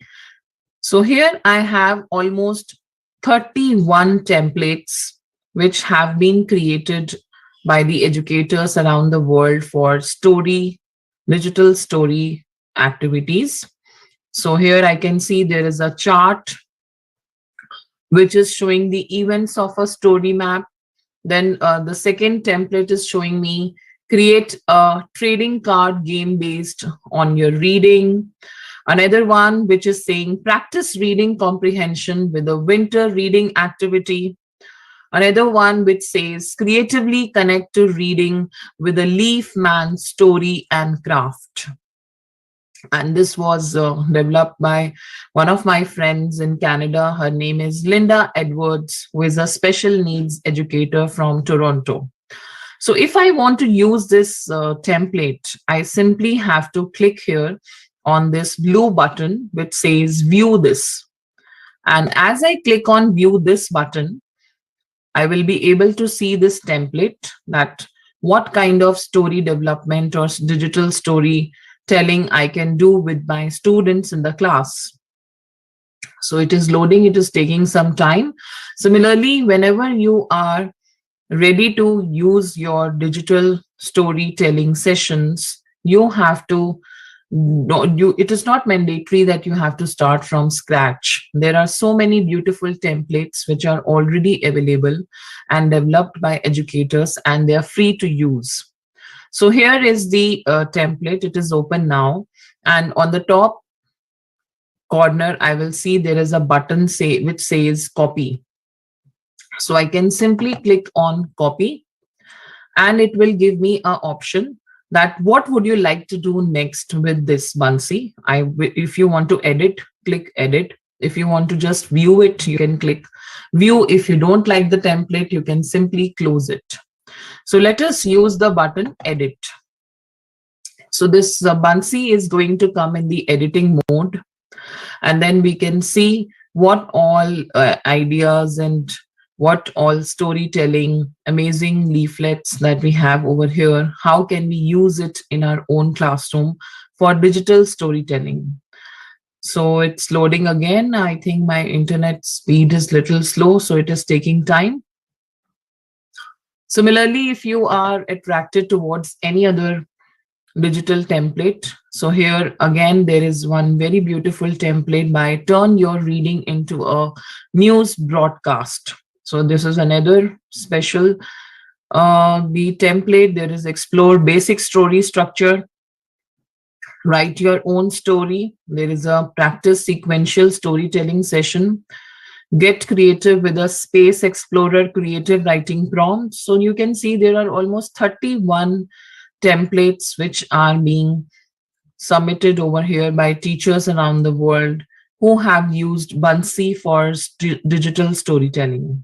So here I have almost 31 templates which have been created by the educators around the world for digital story activities. So here I can see there is a chart which is showing the events of a story map. Then the second template is showing me create a trading card game based on your reading. Another one which is saying practice reading comprehension with a winter reading activity. Another one which says creatively connect to reading with a leaf man story and craft. And this was developed by one of my friends in Canada. Her name is Linda Edwards, who is a special needs educator from Toronto. So if I want to use this template, I simply have to click here on this blue button which says view this. And as I click on view this button, I will be able to see this template, that what kind of story development or digital story telling I can do with my students in the class. So it is loading, it is taking some time. Similarly, whenever you are ready to use your digital storytelling sessions, you have to No, it is not mandatory that you have to start from scratch. There are so many beautiful templates which are already available and developed by educators, and they are free to use. So here is the template. It is open now, and on the top corner I will see there is a button which says copy. So I can simply click on copy, and it will give me an option that what would you like to do next with this Bansi. If you want to edit, click edit. If you want to just view it, you can click view. If you don't like the template, you can simply close it. So let us use the button edit. So this Bansi is going to come in the editing mode, and then we can see what all ideas and what all storytelling, amazing leaflets that we have over here. How can we use it in our own classroom for digital storytelling? So it's loading again. I think my internet speed is little slow, so it is taking time. Similarly, if you are attracted towards any other digital template, so here again there is one very beautiful template by Turn Your Reading into a News Broadcast. So this is another special the template. There is Explore Basic Story Structure, Write Your Own Story. There is a Practice Sequential Storytelling session, Get Creative with a Space Explorer Creative Writing Prompt. So you can see there are almost 31 templates which are being submitted over here by teachers around the world who have used Bansi for digital storytelling.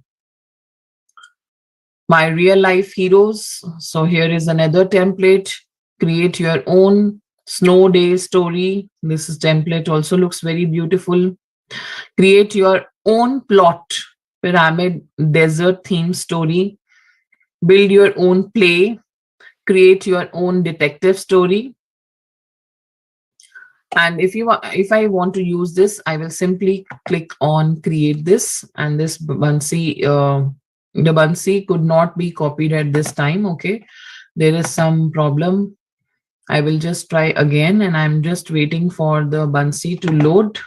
My real life heroes. So here is another template. Create your own snow day story. This template also looks very beautiful. Create your own plot, pyramid desert theme story. Build your own play. Create your own detective story. And if I want to use this, I will simply click on create this, and this Bansi, the Bansi could not be copied at this time. Okay, there is some problem. I will just try again, and I'm just waiting for the Bansi to load.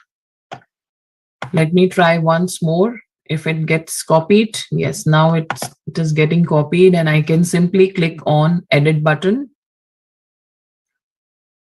Let me try once more. If it gets copied, yes, now it is getting copied, and I can simply click on edit button,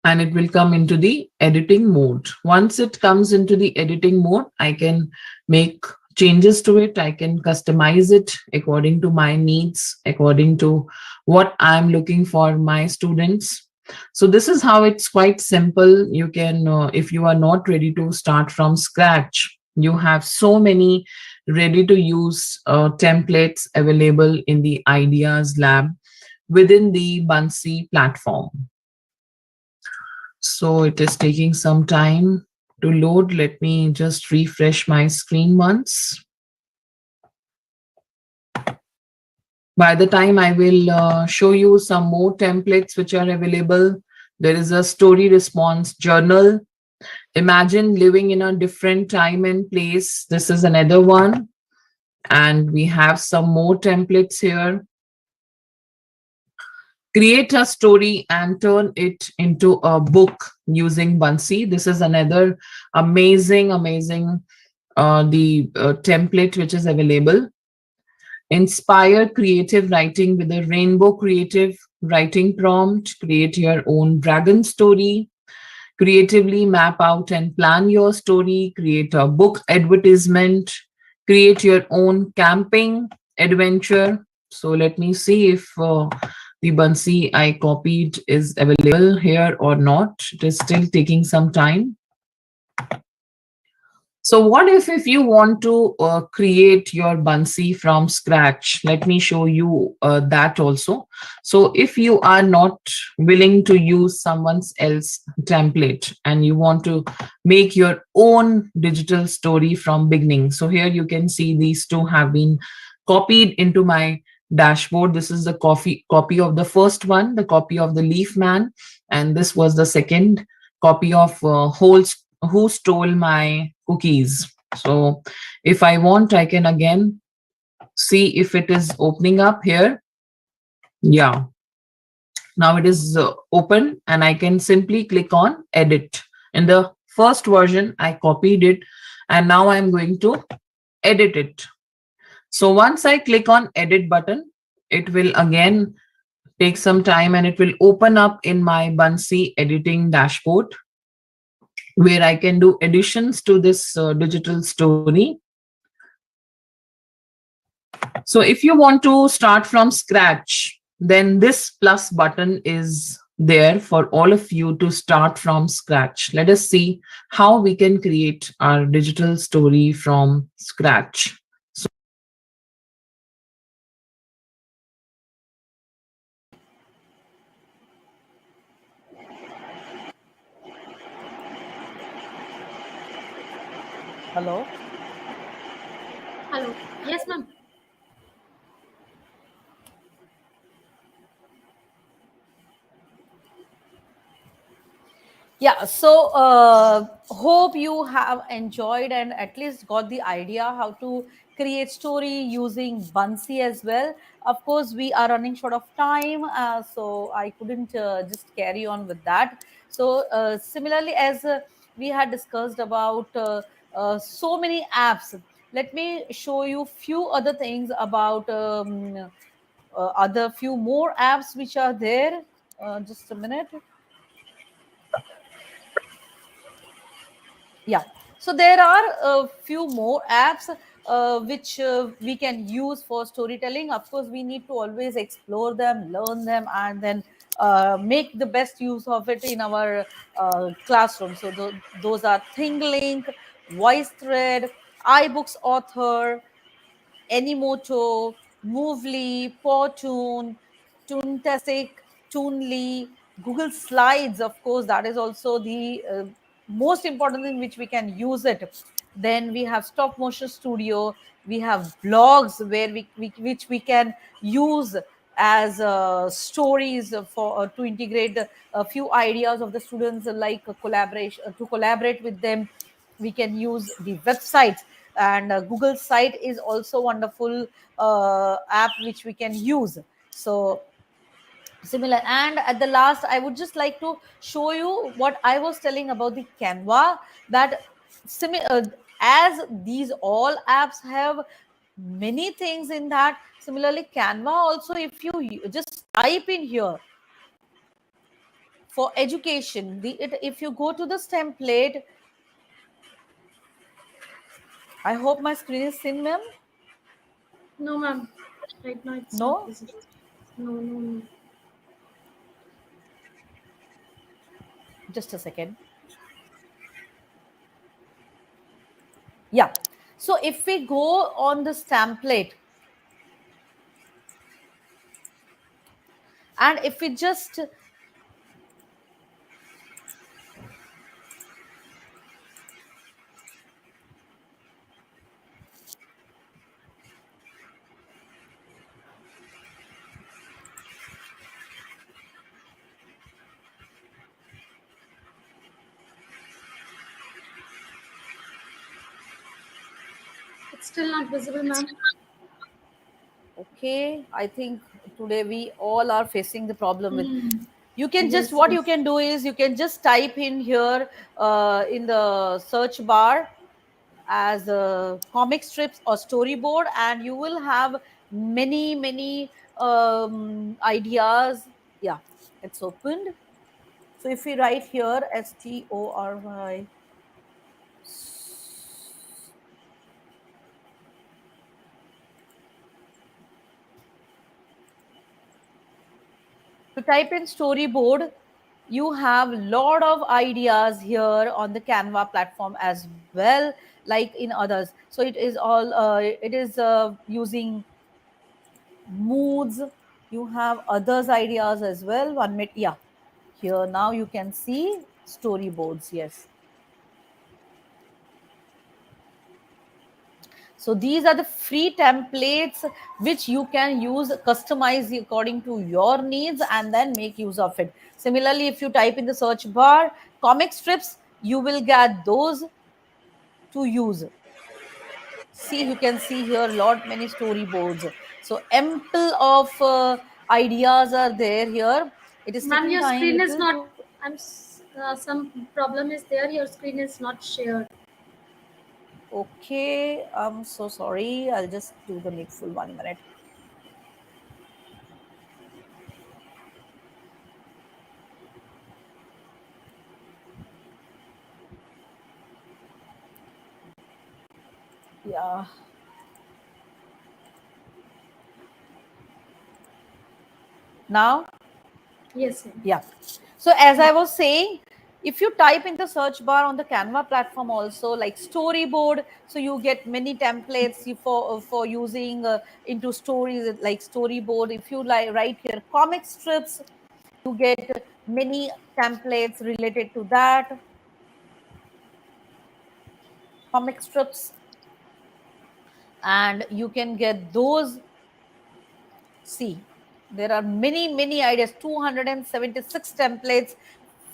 and it will come into the editing mode. Once it comes into the editing mode, I can make changes to it. I can customize it according to my needs, according to what I'm looking for my students. So this is how it's quite simple. You can, if you are not ready to start from scratch, you have so many ready to use templates available in the Ideas Lab within the Bansi platform. So it is taking some time to load. Let me just refresh my screen once. By the time I will show you some more templates which are available. There is a story response journal. Imagine living in a different time and place. This is another one. And we have some more templates here. Create a story and turn it into a book using Bansi. This is another amazing template which is available. Inspire creative writing with a rainbow creative writing prompt. Create your own dragon story. Creatively map out and plan your story. Create a book advertisement. Create your own camping adventure. So let me see if the Bansi I copied is available here or not. It is still taking some time. So what if you want to create your Bansi from scratch? Let me show you that also. So if you are not willing to use someone else's template and you want to make your own digital story from beginning. So here you can see these two have been copied into my dashboard. This is the copy of the first one, the copy of the Leaf Man, and this was the second copy of Who Stole My Cookies. So if I want, I can again see if it is opening up here. Yeah, Now it is open and I can simply click on edit. In the first version, I copied it and now I'm going to edit it. So once I click on edit button, it will again take some time and it will open up in my Bunsey editing dashboard where I can do additions to this digital story. So if you want to start from scratch, then this plus button is there for all of you to start from scratch. Let us see how we can create our digital story from scratch. Hello. Hello. Yes, ma'am. Yeah, so hope you have enjoyed and at least got the idea how to create story using Bunsey as well. Of course, we are running short of time, so I couldn't just carry on with that. So similarly, as we had discussed about so many apps, let me show you few other things about other few more apps which are there. Just a minute. Yeah, so there are a few more apps which we can use for storytelling. Of course, we need to always explore them, learn them, and then make the best use of it in our classroom. So those are ThingLink, VoiceThread, iBooks Author, Animoto, Movely, Powtoon, Toontastic, Toonly, Google Slides, of course, that is also the most important thing which we can use it. Then we have Stop Motion Studio, we have blogs where which we can use as stories for to integrate a few ideas of the students like collaboration to collaborate with them. We can use the websites, and Google site is also wonderful app which we can use. So similar, and at the last I would just like to show you what I was telling about the Canva, that as these all apps have many things in that, similarly Canva also, if you just type in here for education, if you go to this template, I hope my screen is seen, ma'am. No, ma'am. Right now it's not No, visible. No, no, no. just a second. Yeah, so if we go on this template and if we just It's still not visible, ma'am. okay, I think today we all are facing the problem with, Hmm. you can just, Yes, what you yes. can do is you can just type in here in the search bar as comic strips or storyboard, and you will have many ideas. Yeah, it's opened. So if we write here story, to type in storyboard, you have lot of ideas here on the Canva platform as well, like in others. So it is all it is using moods. You have others ideas as well. One minute, yeah, here now you can see storyboards. Yes, so these are the free templates which you can use, customize according to your needs, and then make use of it. Similarly, if you type in the search bar comic strips, you will get those to use. See, you can see here lot many storyboards. So ample of ideas are there here It is Ma'am, taking your time screen is little not. to. Some problem is there. Your screen is not shared. Okay, I'm so sorry. I'll just do the needful 1 minute. Yeah. Now, Yes, ma'am. yeah. So as I was saying, if you type in the search bar on the Canva platform also like storyboard, so you get many templates for using into stories like storyboard. If you like write here comic strips, you get many templates related to that. Comic strips, and you can get those. See, there are many ideas, 276 templates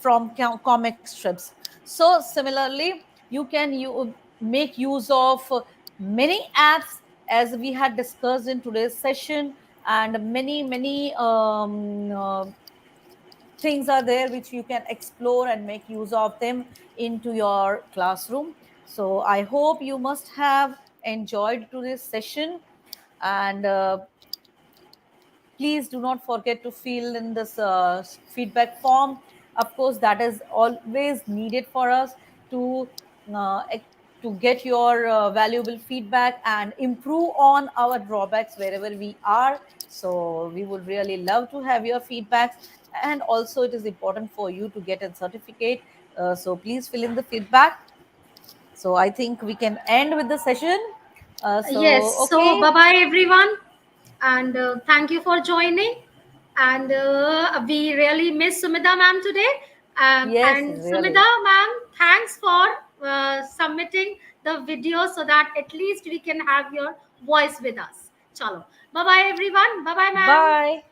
from comic strips. So similarly, you can make use of many apps as we had discussed in today's session, and many things are there which you can explore and make use of them into your classroom. So I hope you must have enjoyed today's session, and please do not forget to fill in this feedback form. Of course, that is always needed for us to uh, ec- to get your valuable feedback and improve on our drawbacks wherever we are. So we would really love to have your feedbacks, and also it is important for you to get a certificate. So please fill in the feedback. So I think we can end with the session. Yes. So So okay. bye bye everyone, and thank you for joining. And we really miss Sumida ma'am today. Yes, And really. Sumida ma'am, thanks for submitting the video so that at least we can have your voice with us. Chalo. Bye bye everyone. Bye bye ma'am. Bye.